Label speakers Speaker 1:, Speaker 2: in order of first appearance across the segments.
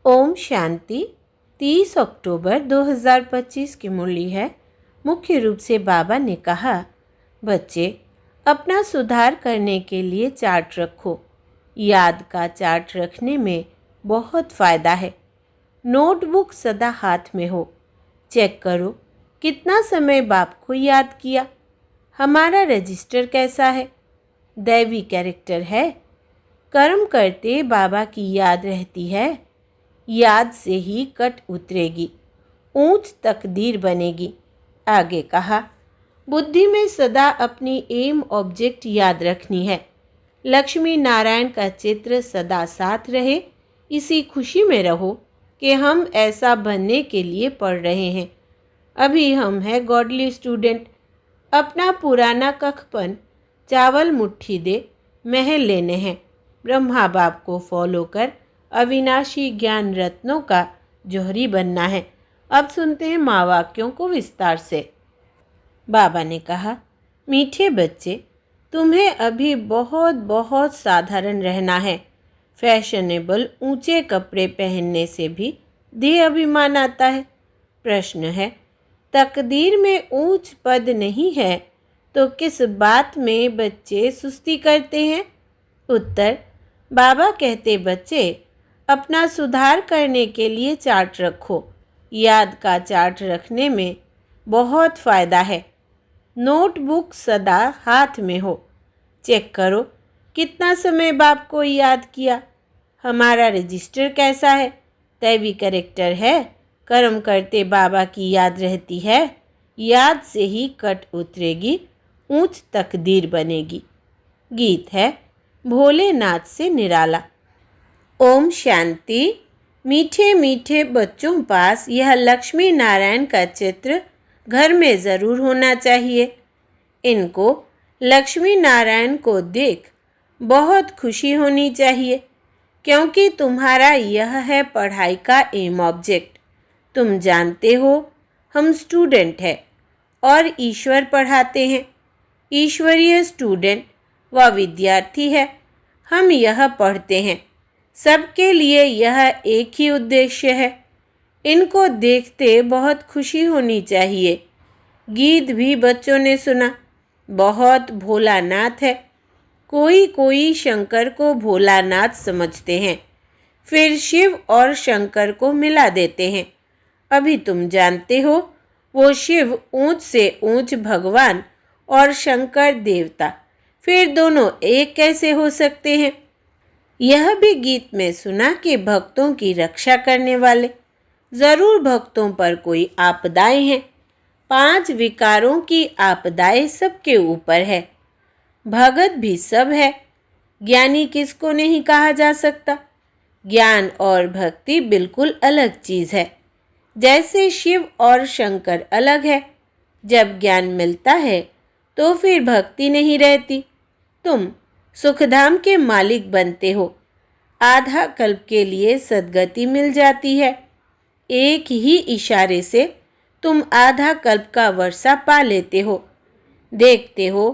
Speaker 1: ओम शांति। 30 अक्टूबर 2025 की मुरली है। मुख्य रूप से बाबा ने कहा, बच्चे अपना सुधार करने के लिए चार्ट रखो। याद का चार्ट रखने में बहुत फ़ायदा है। नोटबुक सदा हाथ में हो। चेक करो कितना समय बाप को याद किया। हमारा रजिस्टर कैसा है? दैवी कैरेक्टर है। कर्म करते बाबा की याद रहती है। याद से ही कट उतरेगी, ऊंच तकदीर बनेगी। आगे कहा, बुद्धि में सदा अपनी एम ऑब्जेक्ट याद रखनी है। लक्ष्मी नारायण का चित्र सदा साथ रहे। इसी खुशी में रहो कि हम ऐसा बनने के लिए पढ़ रहे हैं। अभी हम हैं गॉडली स्टूडेंट। अपना पुराना कखपन चावल मुट्ठी दे महल लेने हैं। ब्रह्मा बाप को फॉलो कर अविनाशी ज्ञान रत्नों का जौहरी बनना है। अब सुनते हैं माँ वाक्यों को विस्तार से। बाबा ने कहा, मीठे बच्चे, तुम्हें अभी बहुत बहुत साधारण रहना है। फैशनेबल ऊंचे कपड़े पहनने से भी देह अभिमान आता है। प्रश्न है, तकदीर में ऊंच पद नहीं है तो किस बात में बच्चे सुस्ती करते हैं? उत्तर, बाबा कहते, बच्चे अपना सुधार करने के लिए चार्ट रखो। याद का चार्ट रखने में बहुत फ़ायदा है। नोटबुक सदा हाथ में हो। चेक करो कितना समय बाप को याद किया। हमारा रजिस्टर कैसा है? दैवी कैरेक्टर है। कर्म करते बाबा की याद रहती है। याद से ही कट उतरेगी, ऊंच तकदीर बनेगी। गीत है भोलेनाथ से निराला। ओम शांति। मीठे मीठे बच्चों पास यह लक्ष्मी नारायण का चित्र घर में ज़रूर होना चाहिए। इनको लक्ष्मी नारायण को देख बहुत खुशी होनी चाहिए, क्योंकि तुम्हारा यह है पढ़ाई का एम ऑब्जेक्ट। तुम जानते हो हम स्टूडेंट हैं और ईश्वर पढ़ाते हैं। ईश्वरीय स्टूडेंट व विद्यार्थी है। हम यह पढ़ते हैं। सबके लिए यह एक ही उद्देश्य है। इनको देखते बहुत खुशी होनी चाहिए। गीत भी बच्चों ने सुना। बहुत भोलानाथ है। कोई कोई शंकर को भोलानाथ समझते हैं, फिर शिव और शंकर को मिला देते हैं। अभी तुम जानते हो वो शिव ऊंच से ऊंच भगवान और शंकर देवता, फिर दोनों एक कैसे हो सकते हैं? यह भी गीत में सुना कि भक्तों की रक्षा करने वाले। ज़रूर भक्तों पर कोई आपदाएं हैं। 5 विकारों की आपदाएं सबके ऊपर है। भगत भी सब है। ज्ञानी किसको नहीं कहा जा सकता। ज्ञान और भक्ति बिल्कुल अलग चीज़ है। जैसे शिव और शंकर अलग है। जब ज्ञान मिलता है तो फिर भक्ति नहीं रहती। तुम सुखधाम के मालिक बनते हो। आधा कल्प के लिए सद्गति मिल जाती है। एक ही इशारे से तुम आधा कल्प का वर्षा पा लेते हो। देखते हो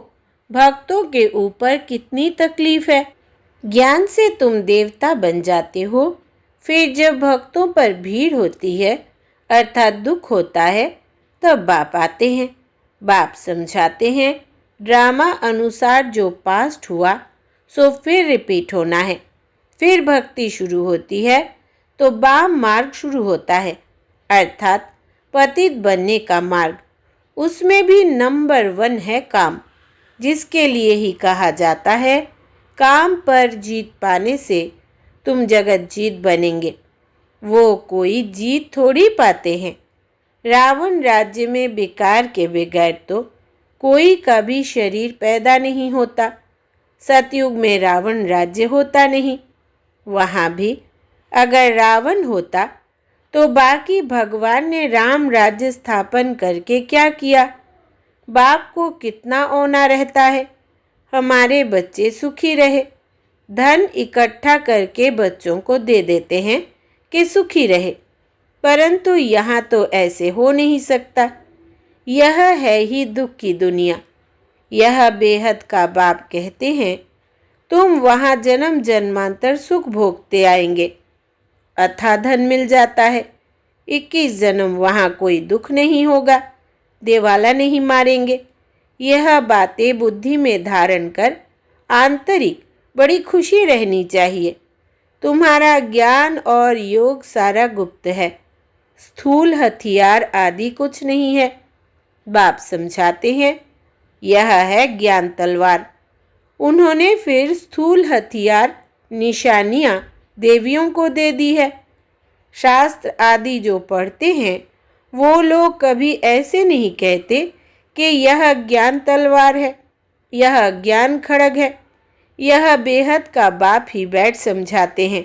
Speaker 1: भक्तों के ऊपर कितनी तकलीफ है। ज्ञान से तुम देवता बन जाते हो। फिर जब भक्तों पर भीड़ होती है, अर्थात दुख होता है, तब बाप आते हैं। बाप समझाते हैं, ड्रामा अनुसार जो पास्ट हुआ सो फिर रिपीट होना है। फिर भक्ति शुरू होती है तो वाम मार्ग शुरू होता है, अर्थात पतित बनने का मार्ग। उसमें भी नंबर 1 है काम, जिसके लिए ही कहा जाता है काम पर जीत पाने से तुम जगत जीत बनेंगे। वो कोई जीत थोड़ी पाते हैं। रावण राज्य में विकार के बगैर तो कोई का भी शरीर पैदा नहीं होता। सतयुग में रावण राज्य होता नहीं। वहाँ भी अगर रावण होता तो बाकी भगवान ने राम राज्य स्थापन करके क्या किया? बाप को कितना औना रहता है हमारे बच्चे सुखी रहे। धन इकट्ठा करके बच्चों को दे देते हैं कि सुखी रहे, परंतु यहाँ तो ऐसे हो नहीं सकता। यह है ही दुख की दुनिया। यह बेहद का बाप कहते हैं, तुम वहाँ जन्म जन्मांतर सुख भोगते आएंगे। अथाह धन मिल जाता है। 21 जन्म वहाँ कोई दुख नहीं होगा, देवाला नहीं मारेंगे। यह बातें बुद्धि में धारण कर आंतरिक बड़ी खुशी रहनी चाहिए। तुम्हारा ज्ञान और योग सारा गुप्त है, स्थूल हथियार आदि कुछ नहीं है। बाप समझाते हैं, यह है ज्ञान तलवार। उन्होंने फिर स्थूल हथियार निशानियां देवियों को दे दी है। शास्त्र आदि जो पढ़ते हैं वो लोग कभी ऐसे नहीं कहते कि यह ज्ञान तलवार है, यह ज्ञान खड़ग है। यह बेहद का बाप ही बैठ समझाते हैं।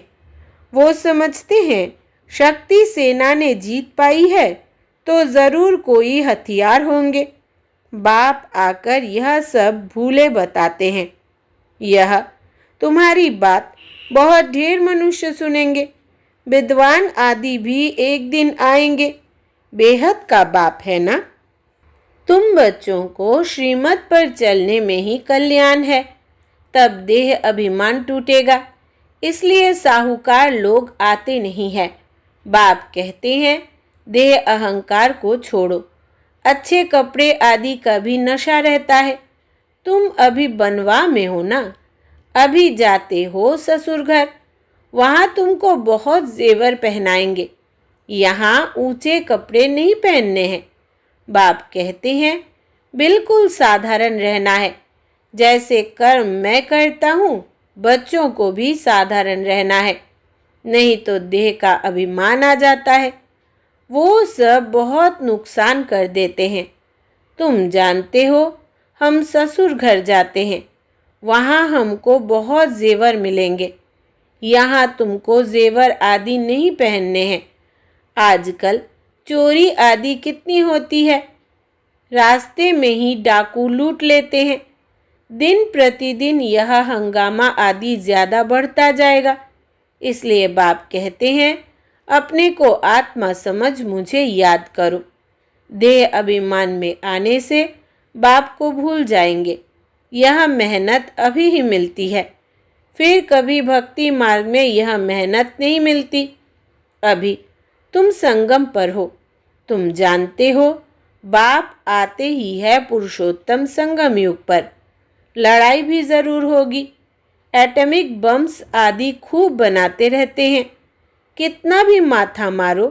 Speaker 1: वो समझते हैं शक्ति सेना ने जीत पाई है तो ज़रूर कोई हथियार होंगे। बाप आकर यह सब भूले बताते हैं। यह तुम्हारी बात बहुत ढेर मनुष्य सुनेंगे, विद्वान आदि भी एक दिन आएंगे। बेहद का बाप है ना। तुम बच्चों को श्रीमत पर चलने में ही कल्याण है, तब देह अभिमान टूटेगा। इसलिए साहूकार लोग आते नहीं हैं। बाप कहते हैं देह अहंकार को छोड़ो। अच्छे कपड़े आदि का भी नशा रहता है। तुम अभी बनवा में हो ना, अभी जाते हो ससुर घर, वहाँ तुमको बहुत जेवर पहनाएंगे। यहाँ ऊंचे कपड़े नहीं पहनने हैं। बाप कहते हैं बिल्कुल साधारण रहना है। जैसे कर्म मैं करता हूँ, बच्चों को भी साधारण रहना है, नहीं तो देह का अभिमान आ जाता है। वो सब बहुत नुकसान कर देते हैं। तुम जानते हो हम ससुर घर जाते हैं, वहाँ हमको बहुत जेवर मिलेंगे। यहाँ तुमको जेवर आदि नहीं पहनने हैं। आजकल चोरी आदि कितनी होती है, रास्ते में ही डाकू लूट लेते हैं। दिन प्रतिदिन यह हंगामा आदि ज़्यादा बढ़ता जाएगा। इसलिए बाप कहते हैं अपने को आत्मा समझ मुझे याद करो। देह अभिमान में आने से बाप को भूल जाएंगे। यह मेहनत अभी ही मिलती है, फिर कभी भक्ति मार्ग में यह मेहनत नहीं मिलती। अभी तुम संगम पर हो, तुम जानते हो बाप आते ही है पुरुषोत्तम संगम युग पर। लड़ाई भी ज़रूर होगी। एटॉमिक बम्स आदि खूब बनाते रहते हैं। कितना भी माथा मारो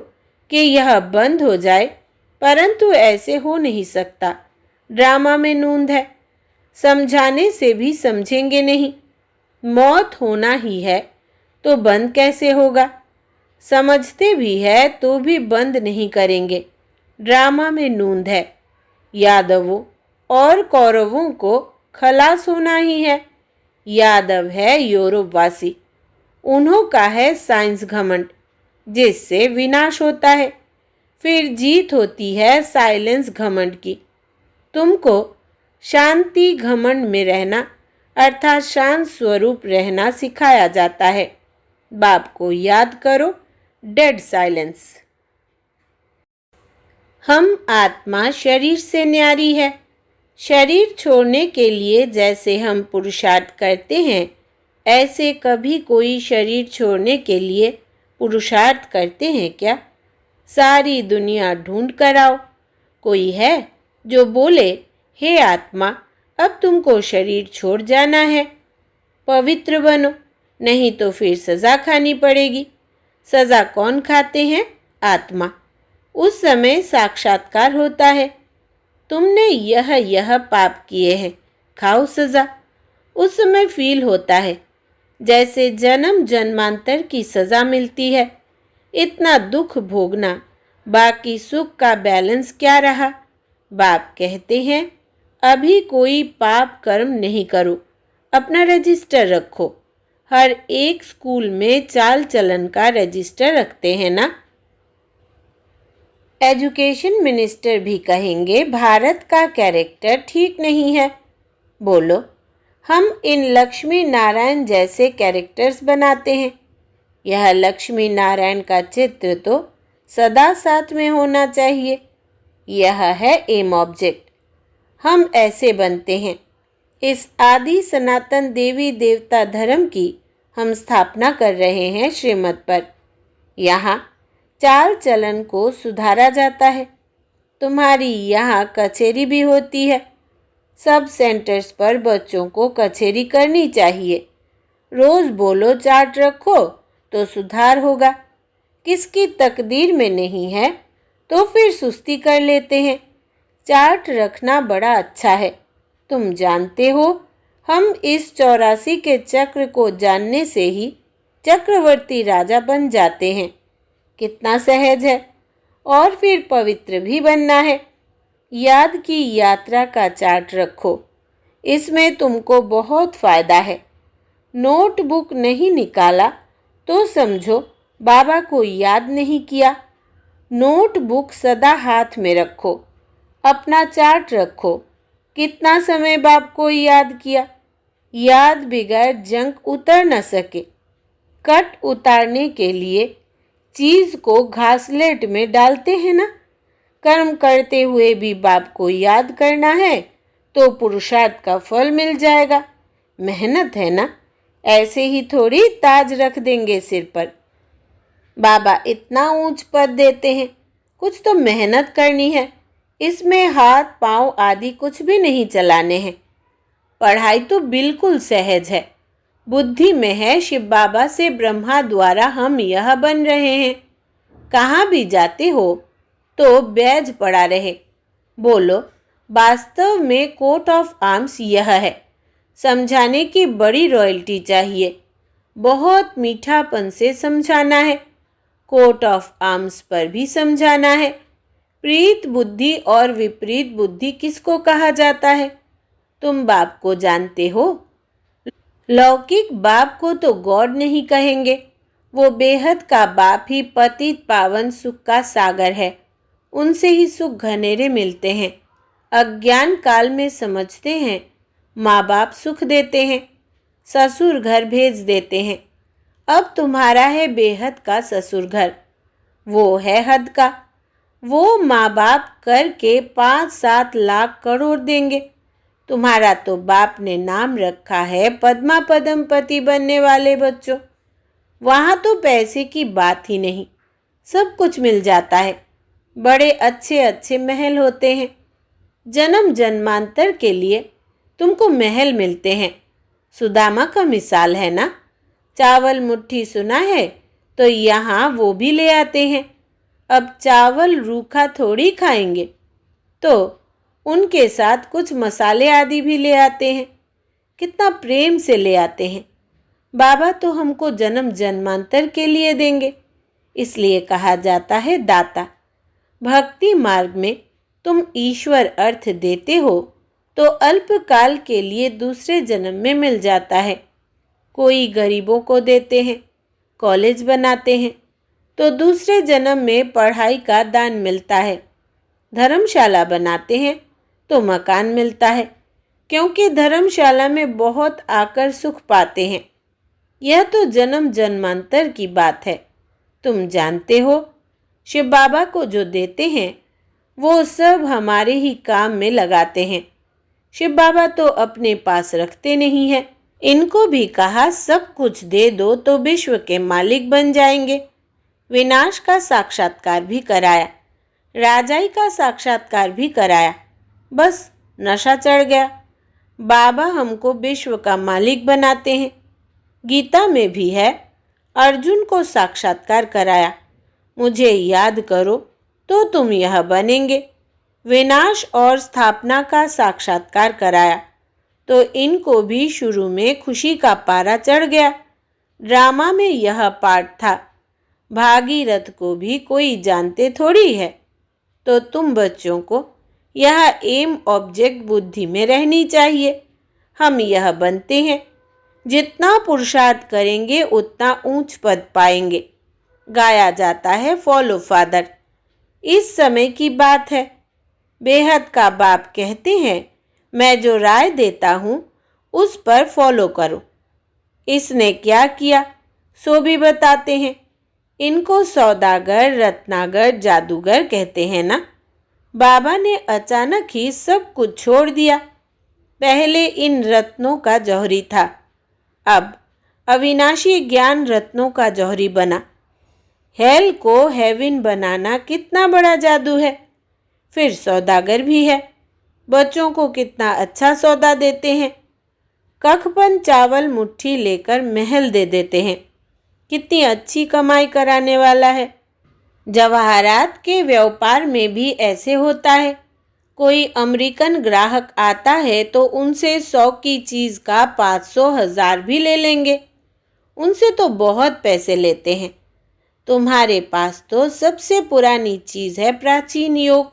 Speaker 1: कि यह बंद हो जाए, परंतु ऐसे हो नहीं सकता। ड्रामा में नूंद है, समझाने से भी समझेंगे नहीं। मौत होना ही है तो बंद कैसे होगा। समझते भी है तो भी बंद नहीं करेंगे। ड्रामा में नूंद है। यादवों और कौरवों को खलास होना ही है। यादव है यूरोपवासी, उन्हों का है साइंस घमंड, जिससे विनाश होता है। फिर जीत होती है साइलेंस घमंड की। तुमको शांति घमंड में रहना अर्थात शांत स्वरूप रहना सिखाया जाता है। बाप को याद करो, डेड साइलेंस। हम आत्मा शरीर से न्यारी है। शरीर छोड़ने के लिए जैसे हम पुरुषार्थ करते हैं, ऐसे कभी कोई शरीर छोड़ने के लिए पुरुषार्थ करते हैं क्या? सारी दुनिया ढूंढ कर आओ, कोई है जो बोले हे आत्मा अब तुमको शरीर छोड़ जाना है, पवित्र बनो, नहीं तो फिर सज़ा खानी पड़ेगी। सज़ा कौन खाते हैं? आत्मा। उस समय साक्षात्कार होता है, तुमने यह पाप किए हैं, खाओ सज़ा। उस समय फील होता है जैसे जन्म जन्मांतर की सज़ा मिलती है। इतना दुख भोगना, बाकी सुख का बैलेंस क्या रहा? बाप कहते हैं अभी कोई पाप कर्म नहीं करो, अपना रजिस्टर रखो। हर एक स्कूल में चाल चलन का रजिस्टर रखते हैं ना। एजुकेशन मिनिस्टर भी कहेंगे भारत का कैरेक्टर ठीक नहीं है। बोलो, हम इन लक्ष्मी नारायण जैसे कैरेक्टर्स बनाते हैं। यह लक्ष्मी नारायण का चित्र तो सदा साथ में होना चाहिए। यह है एम ऑब्जेक्ट। हम ऐसे बनते हैं। इस आदि सनातन देवी देवता धर्म की हम स्थापना कर रहे हैं श्रीमत पर। यहाँ चाल चलन को सुधारा जाता है। तुम्हारी यहाँ कचेरी भी होती है। सब सेंटर्स पर बच्चों को कचेरी करनी चाहिए। रोज बोलो चार्ट रखो तो सुधार होगा। किसकी तकदीर में नहीं है तो फिर सुस्ती कर लेते हैं। चार्ट रखना बड़ा अच्छा है। तुम जानते हो, हम इस 84 के चक्र को जानने से ही चक्रवर्ती राजा बन जाते हैं। कितना सहज है। और फिर पवित्र भी बनना है। याद की यात्रा का चार्ट रखो। इसमें तुमको बहुत फायदा है। नोटबुक नहीं निकाला तो समझो बाबा को याद नहीं किया। नोटबुक सदा हाथ में रखो। अपना चार्ट रखो। कितना समय बाप को याद किया। याद बगैर जंक उतर न सके। कट उतारने के लिए चीज़ को घासलेट में डालते हैं ना। कर्म करते हुए भी बाप को याद करना है तो पुरुषार्थ का फल मिल जाएगा। मेहनत है ना। ऐसे ही थोड़ी ताज रख देंगे सिर पर। बाबा इतना ऊंच पद देते हैं, कुछ तो मेहनत करनी है। इसमें हाथ पांव आदि कुछ भी नहीं चलाने हैं। पढ़ाई तो बिल्कुल सहज है। बुद्धि में है शिव बाबा से ब्रह्मा द्वारा हम यह बन रहे हैं। कहाँ भी जाते हो तो बैज पड़ा रहे। बोलो वास्तव में कोट ऑफ आर्म्स यह है। समझाने की बड़ी रॉयल्टी चाहिए। बहुत मीठापन से समझाना है। कोट ऑफ आर्म्स पर भी समझाना है। प्रीत बुद्धि और विपरीत बुद्धि किसको कहा जाता है? तुम बाप को जानते हो। लौकिक बाप को तो गॉड नहीं कहेंगे। वो बेहद का बाप ही पतित पावन सुख का सागर है। उनसे ही सुख घनेरे मिलते हैं। अज्ञान काल में समझते हैं माँ बाप सुख देते हैं, ससुर घर भेज देते हैं। अब तुम्हारा है बेहद का ससुर घर। वो है हद का। वो माँ बाप करके 5-7 लाख करोड़ देंगे। तुम्हारा तो बाप ने नाम रखा है पद्मा पद्मपति बनने वाले बच्चों। वहाँ तो पैसे की बात ही नहीं, सब कुछ मिल जाता है। बड़े अच्छे अच्छे महल होते हैं। जन्म जन्मांतर के लिए तुमको महल मिलते हैं। सुदामा का मिसाल है ना। चावल मुट्ठी सुना है तो यहाँ वो भी ले आते हैं। अब चावल रूखा थोड़ी खाएंगे तो उनके साथ कुछ मसाले आदि भी ले आते हैं। कितना प्रेम से ले आते हैं। बाबा तो हमको जन्म जन्मांतर के लिए देंगे। इसलिए कहा जाता है दाता। भक्ति मार्ग में तुम ईश्वर अर्थ देते हो तो अल्पकाल के लिए दूसरे जन्म में मिल जाता है। कोई गरीबों को देते हैं, कॉलेज बनाते हैं तो दूसरे जन्म में पढ़ाई का दान मिलता है। धर्मशाला बनाते हैं तो मकान मिलता है, क्योंकि धर्मशाला में बहुत आकर सुख पाते हैं। यह तो जन्म जन्मांतर की बात है। तुम जानते हो शिव बाबा को जो देते हैं वो सब हमारे ही काम में लगाते हैं। शिव बाबा तो अपने पास रखते नहीं हैं। इनको भी कहा सब कुछ दे दो तो विश्व के मालिक बन जाएंगे। विनाश का साक्षात्कार भी कराया, राजाई का साक्षात्कार भी कराया। बस नशा चढ़ गया। बाबा हमको विश्व का मालिक बनाते हैं। गीता में भी है, अर्जुन को साक्षात्कार कराया, मुझे याद करो तो तुम यह बनेंगे। विनाश और स्थापना का साक्षात्कार कराया तो इनको भी शुरू में खुशी का पारा चढ़ गया। ड्रामा में यह पार्ट था। भागीरथ को भी कोई जानते थोड़ी है। तो तुम बच्चों को यह एम ऑब्जेक्ट बुद्धि में रहनी चाहिए। हम यह बनते हैं। जितना पुरुषार्थ करेंगे उतना ऊंच पद पाएंगे। गाया जाता है फॉलो फादर। इस समय की बात है। बेहद का बाप कहते हैं मैं जो राय देता हूँ उस पर फॉलो करो। इसने क्या किया सो भी बताते हैं। इनको सौदागर, रत्नागर, जादूगर कहते हैं ना। बाबा ने अचानक ही सब कुछ छोड़ दिया। पहले इन रत्नों का जौहरी था, अब अविनाशी ज्ञान रत्नों का जौहरी बना। हेल को हेवन बनाना कितना बड़ा जादू है। फिर सौदागर भी है, बच्चों को कितना अच्छा सौदा देते हैं। कखपन चावल मुट्ठी लेकर महल दे देते हैं, कितनी अच्छी कमाई कराने वाला है। जवाहरात के व्यापार में भी ऐसे होता है। कोई अमेरिकन ग्राहक आता है तो उनसे 100 की चीज़ का 500 1000 भी ले लेंगे। उनसे तो बहुत पैसे लेते हैं। तुम्हारे पास तो सबसे पुरानी चीज़ है प्राचीन योग।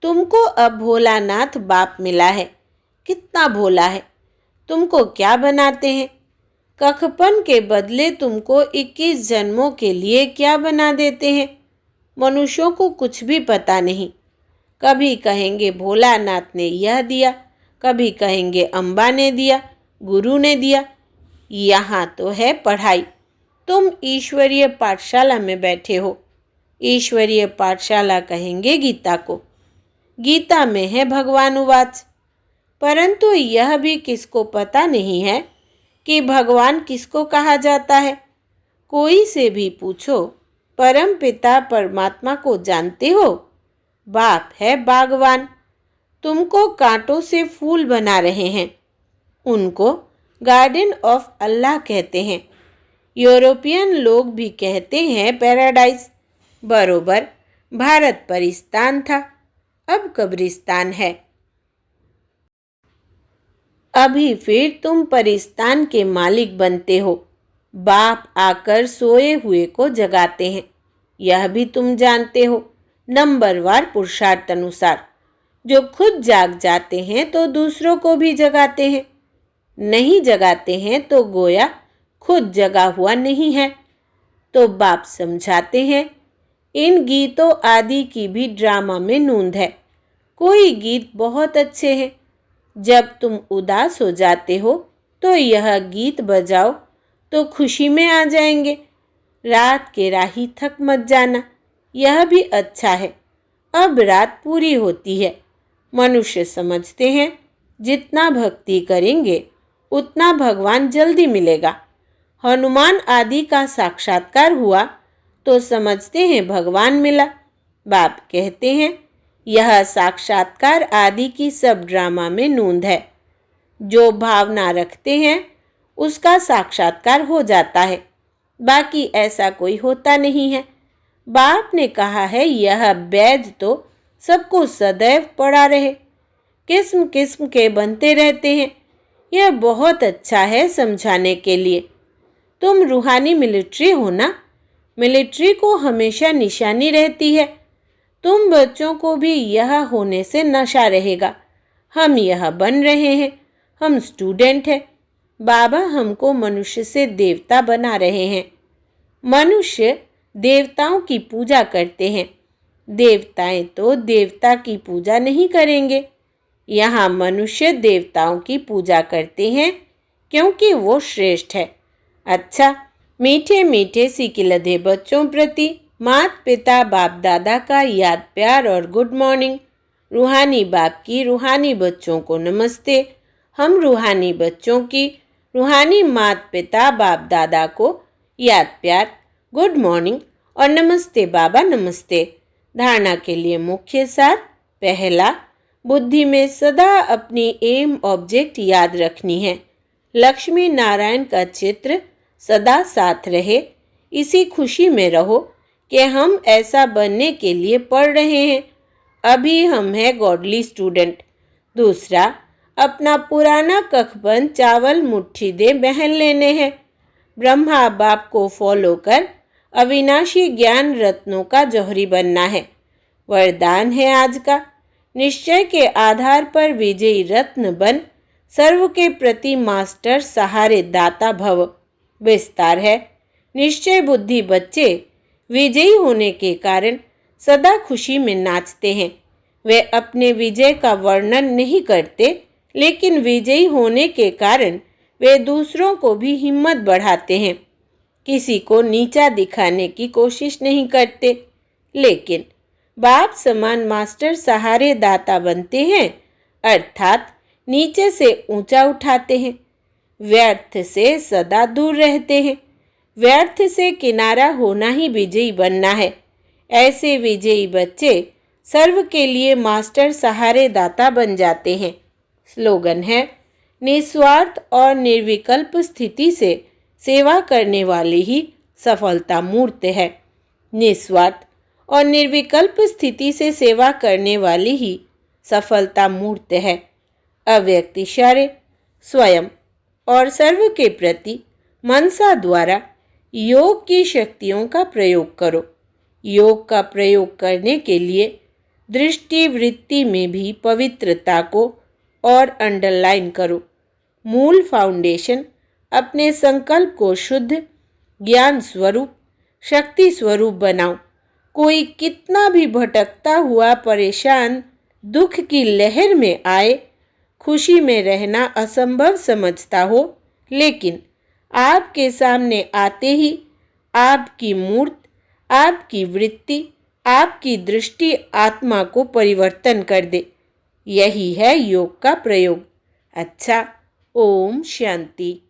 Speaker 1: तुमको अब भोलानाथ बाप मिला है, कितना भोला है। तुमको क्या बनाते हैं? कखपन के बदले तुमको 21 जन्मों के लिए क्या बना देते हैं? मनुष्यों को कुछ भी पता नहीं। कभी कहेंगे भोलानाथ ने यह दिया, कभी कहेंगे अम्बा ने दिया, गुरु ने दिया। यहाँ तो है पढ़ाई। तुम ईश्वरीय पाठशाला में बैठे हो। ईश्वरीय पाठशाला कहेंगे गीता को। गीता में है भगवानुवाच। परंतु यह भी किसको पता नहीं है कि भगवान किसको कहा जाता है। कोई से भी पूछो, परम पिता परमात्मा को जानते हो? बाप है बागवान, तुमको कांटों से फूल बना रहे हैं। उनको गार्डन ऑफ अल्लाह कहते हैं। यूरोपियन लोग भी कहते हैं पैराडाइज। बरोबर भारत परिस्तान था, अब कब्रिस्तान है। अभी फिर तुम परिस्तान के मालिक बनते हो। बाप आकर सोए हुए को जगाते हैं, यह भी तुम जानते हो। नंबरवार पुरुषार्थ अनुसार जो खुद जाग जाते हैं तो दूसरों को भी जगाते हैं। नहीं जगाते हैं तो गोया खुद जगा हुआ नहीं है। तो बाप समझाते हैं, इन गीतों आदि की भी ड्रामा में नूंद है। कोई गीत बहुत अच्छे हैं। जब तुम उदास हो जाते हो तो यह गीत बजाओ तो खुशी में आ जाएंगे। रात के राही थक मत जाना, यह भी अच्छा है। अब रात पूरी होती है। मनुष्य समझते हैं जितना भक्ति करेंगे उतना भगवान जल्दी मिलेगा। हनुमान आदि का साक्षात्कार हुआ तो समझते हैं भगवान मिला। बाप कहते हैं यह साक्षात्कार आदि की सब ड्रामा में नूंद है। जो भावना रखते हैं उसका साक्षात्कार हो जाता है, बाकी ऐसा कोई होता नहीं है। बाप ने कहा है यह बैज तो सबको सदैव पड़ा रहे, किस्म किस्म के बनते रहते हैं। यह बहुत अच्छा है समझाने के लिए। तुम रूहानी मिलिट्री हो ना, मिलिट्री को हमेशा निशानी रहती है। तुम बच्चों को भी यह होने से नशा रहेगा। हम यह बन रहे हैं, हम स्टूडेंट हैं। बाबा हमको मनुष्य से देवता बना रहे हैं। मनुष्य देवताओं की पूजा करते हैं, देवताएं तो देवता की पूजा नहीं करेंगे। यहाँ मनुष्य देवताओं की पूजा करते हैं क्योंकि वो श्रेष्ठ है। अच्छा, मीठे मीठे सिकिलधे बच्चों प्रति माता पिता बाप दादा का याद प्यार और गुड मॉर्निंग। रूहानी बाप की रूहानी बच्चों को नमस्ते। हम रूहानी बच्चों की रूहानी माता पिता बाप दादा को याद प्यार, गुड मॉर्निंग और नमस्ते बाबा नमस्ते। धारणा के लिए मुख्य सार। पहला, बुद्धि में सदा अपनी एम ऑब्जेक्ट याद रखनी है। लक्ष्मी नारायण का चित्र सदा साथ रहे। इसी खुशी में रहो कि हम ऐसा बनने के लिए पढ़ रहे हैं। अभी हम हैं गॉडली स्टूडेंट। दूसरा, अपना पुराना कखबंद चावल मुट्ठी दे बहन लेने हैं। ब्रह्मा बाप को फॉलो कर अविनाशी ज्ञान रत्नों का जौहरी बनना है। वरदान है आज का, निश्चय के आधार पर विजयी रत्न बन, सर्व के प्रति मास्टर सहारे दाता भव। विस्तार है, निश्चय बुद्धि बच्चे विजयी होने के कारण सदा खुशी में नाचते हैं। वे अपने विजय का वर्णन नहीं करते, लेकिन विजयी होने के कारण वे दूसरों को भी हिम्मत बढ़ाते हैं। किसी को नीचा दिखाने की कोशिश नहीं करते, लेकिन बाप समान मास्टर सहारे दाता बनते हैं, अर्थात नीचे से ऊंचा उठाते हैं। व्यर्थ से सदा दूर रहते हैं। व्यर्थ से किनारा होना ही विजयी बनना है। ऐसे विजयी बच्चे सर्व के लिए मास्टर सहारे दाता बन जाते हैं। स्लोगन है, निस्वार्थ और निर्विकल्प स्थिति से सेवा करने वाली ही सफलता मूर्त है। निस्वार्थ और निर्विकल्प स्थिति से सेवा करने वाली ही सफलता मूर्त है। अव्यक्त इशारे स्वयं और सर्व के प्रति मनसा द्वारा योग की शक्तियों का प्रयोग करो। योग का प्रयोग करने के लिए दृष्टि वृत्ति में भी पवित्रता को और अंडरलाइन करो। मूल फाउंडेशन अपने संकल्प को शुद्ध ज्ञान स्वरूप शक्ति स्वरूप बनाओ। कोई कितना भी भटकता हुआ परेशान दुख की लहर में आए, खुशी में रहना असंभव समझता हो, लेकिन आपके सामने आते ही आपकी मूर्त, आपकी वृत्ति, आपकी दृष्टि आत्मा को परिवर्तन कर दे। यही है योग का प्रयोग। अच्छा, ओम शांति।